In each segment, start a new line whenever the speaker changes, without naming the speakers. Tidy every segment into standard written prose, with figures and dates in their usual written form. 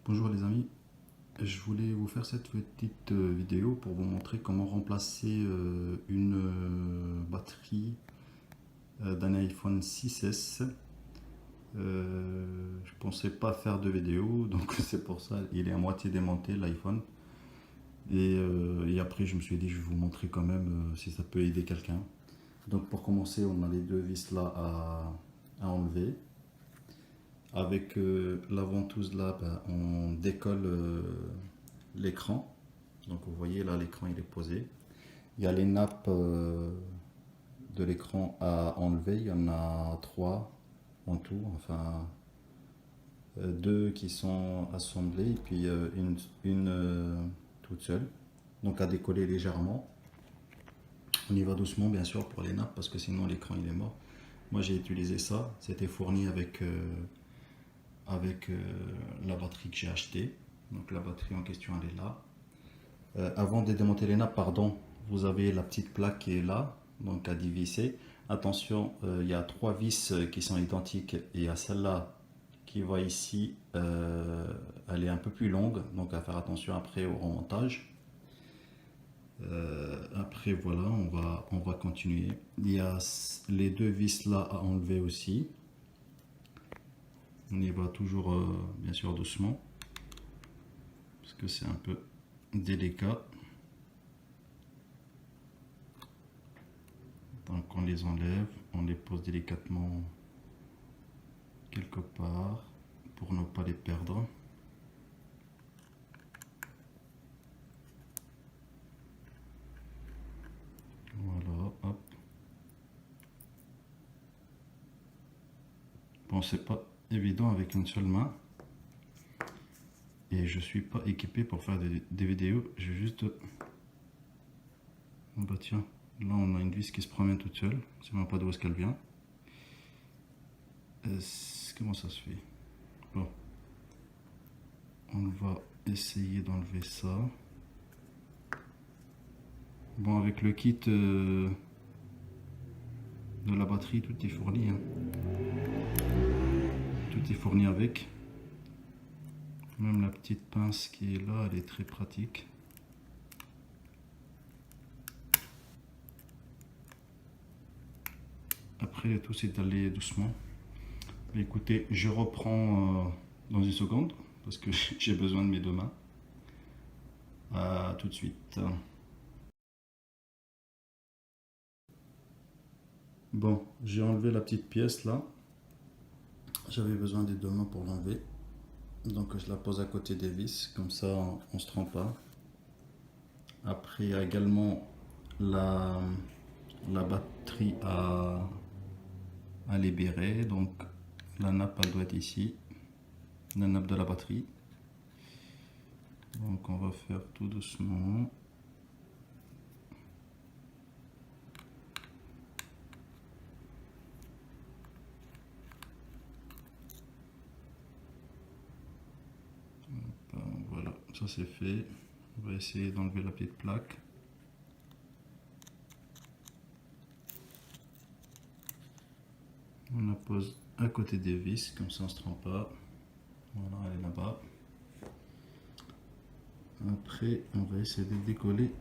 Bonjour les amis, je voulais vous faire cette petite vidéo pour vous montrer comment remplacer une batterie d'un iPhone 6S. Je pensais pas faire de vidéo, donc c'est pour ça il est à moitié démonté l'iPhone. Et après je me suis dit je vais vous montrer quand même si ça peut aider quelqu'un. Donc pour commencer on a les deux vis là à enlever. Avec la ventouse là, on décolle l'écran. Donc vous voyez là l'écran il est posé. Il y a les nappes de l'écran à enlever. Il y en a trois en tout. Enfin deux qui sont assemblées et puis une toute seule. Donc à décoller légèrement. On y va doucement bien sûr pour les nappes parce que sinon l'écran il est mort. Moi j'ai utilisé ça. C'était fourni avec la batterie que j'ai achetée. Donc la batterie en question elle est là. Avant de démonter les nappes, pardon, vous avez la petite plaque qui est là, donc à dévisser. Attention, il y a trois vis qui sont identiques et il y a celle-là qui va ici, elle est un peu plus longue, donc à faire attention après au remontage. Après voilà, on va continuer. Il y a les deux vis là à enlever aussi. On y va toujours bien sûr doucement parce que c'est un peu délicat. Donc on les enlève, on les pose délicatement quelque part pour ne pas les perdre. Voilà, hop. Bon, c'est pas évident avec une seule main. Et je suis pas équipé pour faire des vidéos. Je vais juste... Bah tiens, là on a une vis qui se promène toute seule. Je sais même pas d'où est-ce qu'elle vient. Comment ça se fait? Bon. On va essayer d'enlever ça. Bon, avec le kit de la batterie, tout est fourni. Hein. Tout est fourni avec. Même la petite pince qui est là, elle est très pratique. Après, tout c'est d'aller doucement. Mais écoutez, je reprends dans une seconde parce que j'ai besoin de mes deux mains. À tout de suite. Bon, j'ai enlevé la petite pièce là. J'avais besoin des deux mains pour l'enlever. Donc je la pose à côté des vis, comme ça on ne se trompe pas. Après, il y a également la batterie à libérer. Donc la nappe elle doit être ici. La nappe de la batterie. Donc on va faire tout doucement. Voilà, ça c'est fait. On va essayer d'enlever la petite plaque. On la pose à côté des vis, comme ça on ne se trompe pas. Voilà, elle est là-bas. Après, on va essayer de décoller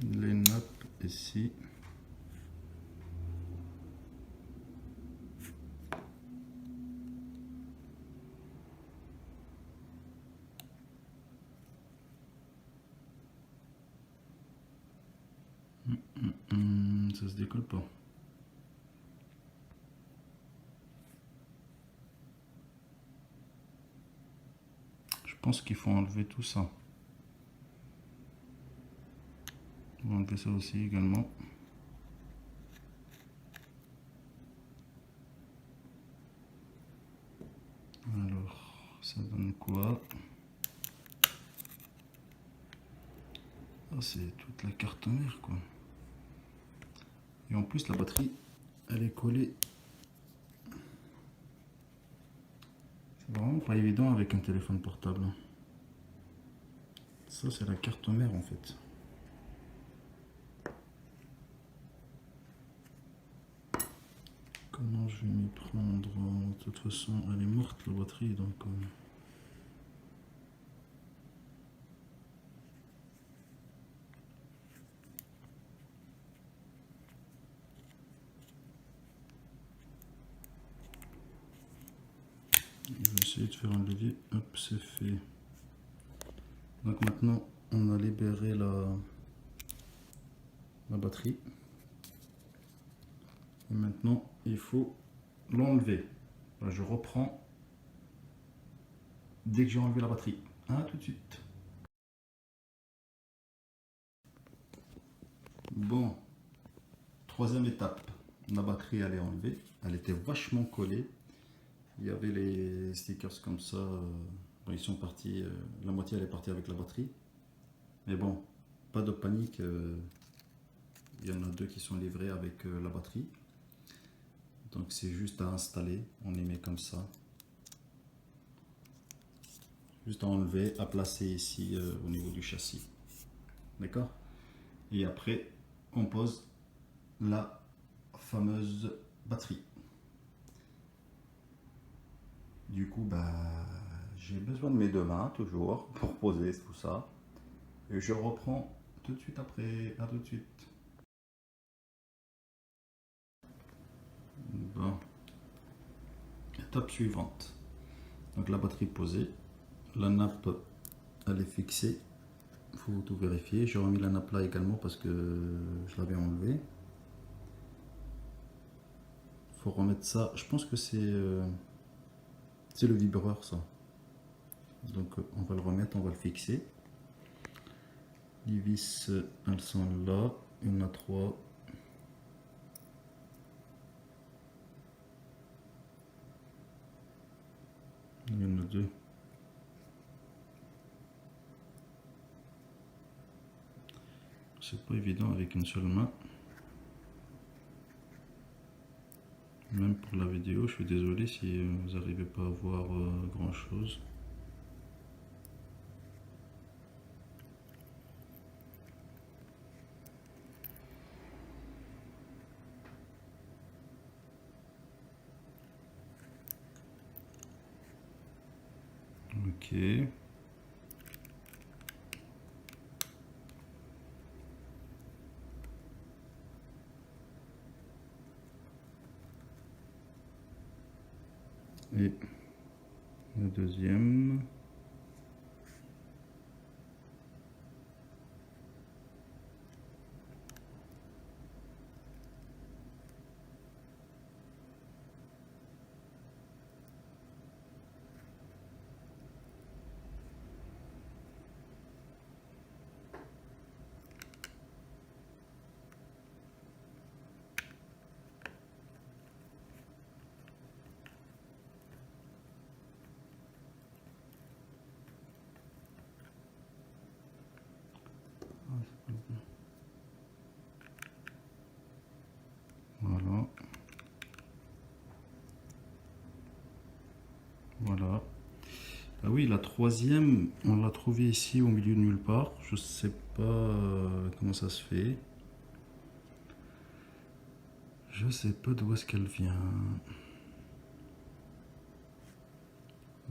les nappes ici. Ça se décolle pas. Je pense qu'il faut enlever tout ça. On va enlever ça aussi également. Alors, ça donne quoi? Ah, c'est toute la carte mère quoi. Et en plus la batterie, elle est collée. C'est vraiment pas évident avec un téléphone portable. Ça c'est la carte mère en fait. je vais m'y prendre. De toute façon, elle est morte la batterie, donc. Je vais essayer de faire un levier. Hop, c'est fait. Donc maintenant, on a libéré la batterie. Et maintenant, il faut l'enlever. Je reprends dès que j'ai enlevé la batterie. À tout de suite. Bon, troisième étape. La batterie, elle est enlevée. Elle était vachement collée. Il y avait les stickers comme ça. Bon, ils sont partis. La moitié, elle est partie avec la batterie. Mais bon, pas de panique. Il y en a deux qui sont livrés avec la batterie. Donc c'est juste à installer. On les met comme ça. Juste à enlever, à placer ici au niveau du châssis. D'accord? Et après, on pose la fameuse batterie. Du coup, bah, j'ai besoin de mes deux mains toujours pour poser tout ça. Et je reprends tout de suite après. À tout de suite. Bon. Étape suivante. Donc la batterie posée. La nappe, elle est fixée. Il faut tout vérifier. J'ai remis la nappe là également parce que je l'avais enlevée. Il faut remettre ça. Je pense que c'est le vibreur ça. Donc on va le remettre, on va le fixer. Les vis, elles sont là. Il y en a trois. Il y en a deux. C'est pas évident avec une seule main. Même pour la vidéo, je suis désolé si vous n'arrivez pas à voir grand chose. Ok. Et la deuxième. Voilà. Voilà. Ah oui, la troisième, on l'a trouvée ici au milieu de nulle part. Je sais pas comment ça se fait. Je sais pas d'où est-ce qu'elle vient.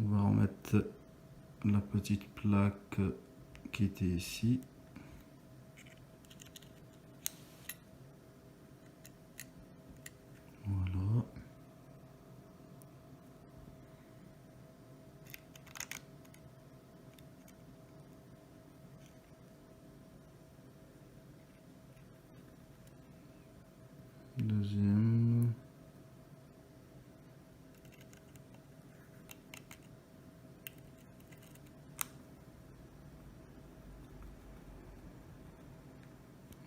On va remettre la petite plaque qui était ici. Voilà. Deuxième.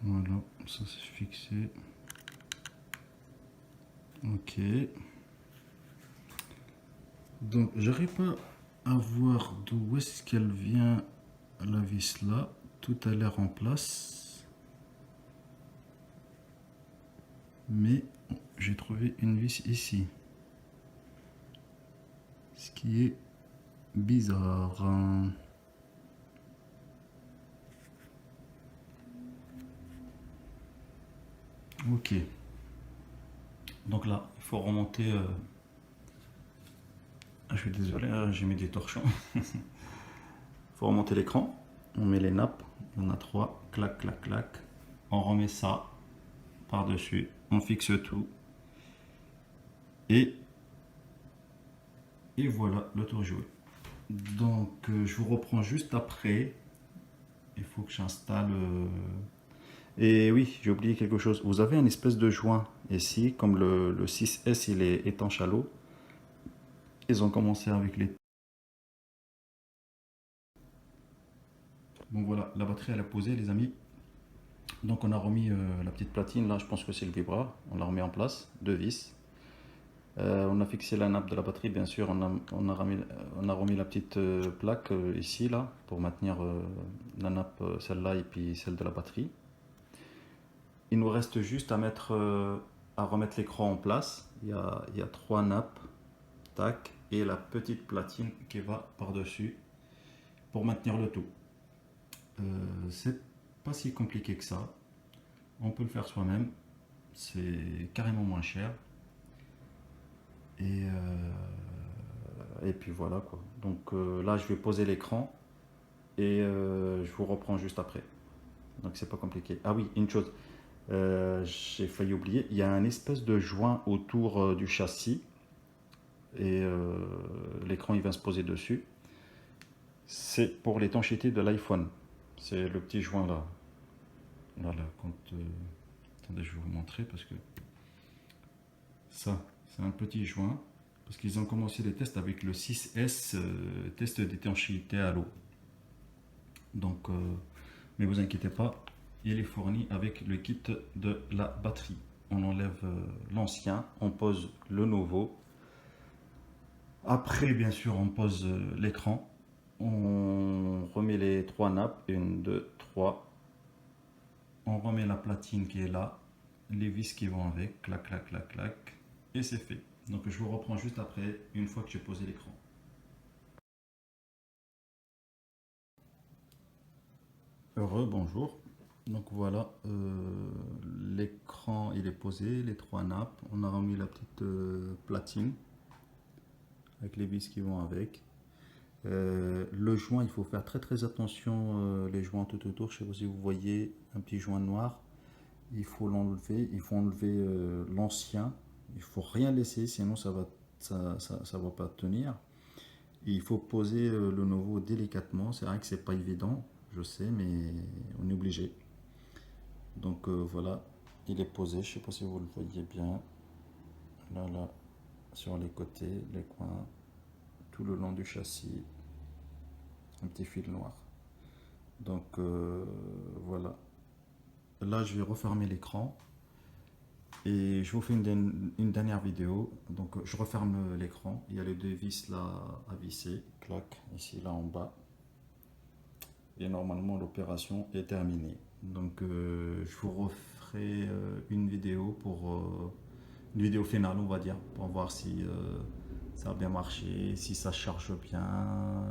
Voilà, ça c'est fixé. Ok. Donc j'arrive pas à voir d'où est-ce qu'elle vient la vis là. Tout a l'air en place. Mais j'ai trouvé une vis ici. Ce qui est bizarre. Ok. Donc là, il faut remonter. Je suis désolé, j'ai mis des torchons. Il faut remonter l'écran. On met les nappes. Il y en a 3. Clac, clac, clac. On remet ça par-dessus. On fixe tout. Et voilà, le tour joué. Donc, je vous reprends juste après. Il faut que j'installe. Et oui, j'ai oublié quelque chose. Vous avez un espèce de joint ici, comme le 6S, il est étanche à l'eau. Ils ont commencé avec les... Bon voilà, la batterie elle est posée les amis. Donc on a remis la petite platine, là je pense que c'est le vibra. On l'a remis en place, deux vis. On a fixé la nappe de la batterie, bien sûr. On a remis la petite plaque ici, là, pour maintenir la nappe, celle-là et puis celle de la batterie. Il nous reste juste à remettre l'écran en place. Il y a trois nappes, tac, et la petite platine qui va par-dessus pour maintenir le tout. C'est pas si compliqué que ça. On peut le faire soi-même. C'est carrément moins cher. Et puis voilà quoi. Donc là, je vais poser l'écran et je vous reprends juste après. Donc c'est pas compliqué. Ah oui, une chose. J'ai failli oublier. Il y a un espèce de joint autour du châssis et l'écran il va se poser dessus. C'est pour l'étanchéité de l'iPhone. C'est le petit joint là. Là, quand, attendez, je vais vous montrer parce que ça, c'est un petit joint. Parce qu'ils ont commencé les tests avec le 6S, test d'étanchéité à l'eau. Donc, mais vous inquiétez pas, il est fourni avec le kit de la batterie. On enlève l'ancien, on pose le nouveau. Après, bien sûr, on pose l'écran. On remet les trois nappes, une, deux, trois. On remet la platine qui est là, les vis qui vont avec, clac, clac, clac, clac, et c'est fait. Donc je vous reprends juste après, une fois que j'ai posé l'écran. Heureux, bonjour. Donc voilà, l'écran il est posé, les trois nappes. On a remis la petite platine avec les vis qui vont avec. Le joint, il faut faire très très attention, les joints tout autour. Je ne sais pas si vous voyez un petit joint noir. Il faut l'enlever, il faut enlever l'ancien. Il faut rien laisser, sinon ça va pas tenir. Et il faut poser le nouveau délicatement. C'est vrai que c'est pas évident, je sais, mais on est obligé. Donc voilà, il est posé. Je sais pas si vous le voyez bien. Là, sur les côtés, les coins, tout le long du châssis, un petit fil noir. Donc voilà. Là, je vais refermer l'écran et je vous fais une dernière vidéo. Donc je referme l'écran. Il y a les deux vis là à visser. Clac, ici, là en bas. Et normalement, l'opération est terminée. Donc je vous referai une vidéo une vidéo finale, on va dire, pour voir si ça a bien marché, si ça charge bien,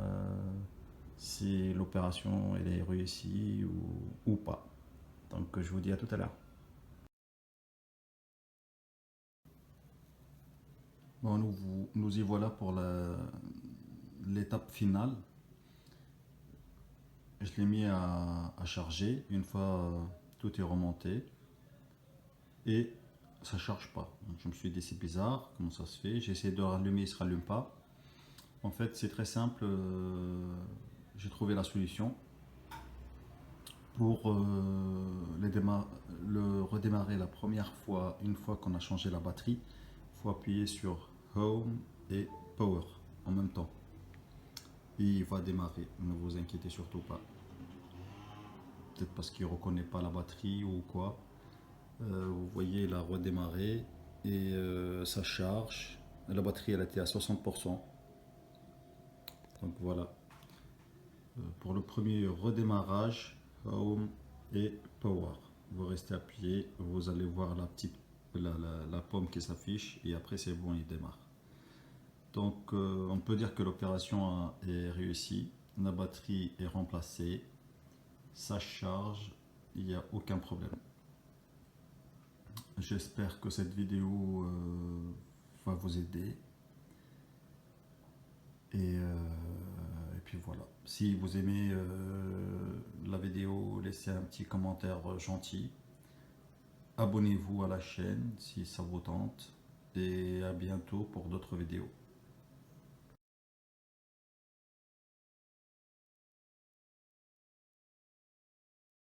si l'opération elle est réussie ou pas. Donc je vous dis à tout à l'heure. Bon, nous y voilà pour l'étape finale. Je l'ai mis à charger une fois tout est remonté et ça charge pas. Donc, je me suis dit c'est bizarre, comment ça se fait? J'ai essayé de rallumer, il se rallume pas. En fait, c'est très simple. J'ai trouvé la solution pour le redémarrer la première fois. Une fois qu'on a changé la batterie, il faut appuyer sur Home et Power en même temps. Et il va démarrer. Ne vous inquiétez surtout pas. Peut-être parce qu'il ne reconnaît pas la batterie ou quoi. Vous voyez, il a redémarré et ça charge. La batterie, elle était à 60%. Donc voilà. Pour le premier redémarrage, Home et Power. Vous restez appuyé, vous allez voir la pomme qui s'affiche et après c'est bon, il démarre. Donc on peut dire que l'opération est réussie. La batterie est remplacée, ça charge, il n'y a aucun problème. J'espère que cette vidéo va vous aider. Et puis voilà. Si vous aimez la vidéo, laissez un petit commentaire gentil. Abonnez-vous à la chaîne si ça vous tente. Et à bientôt pour d'autres vidéos.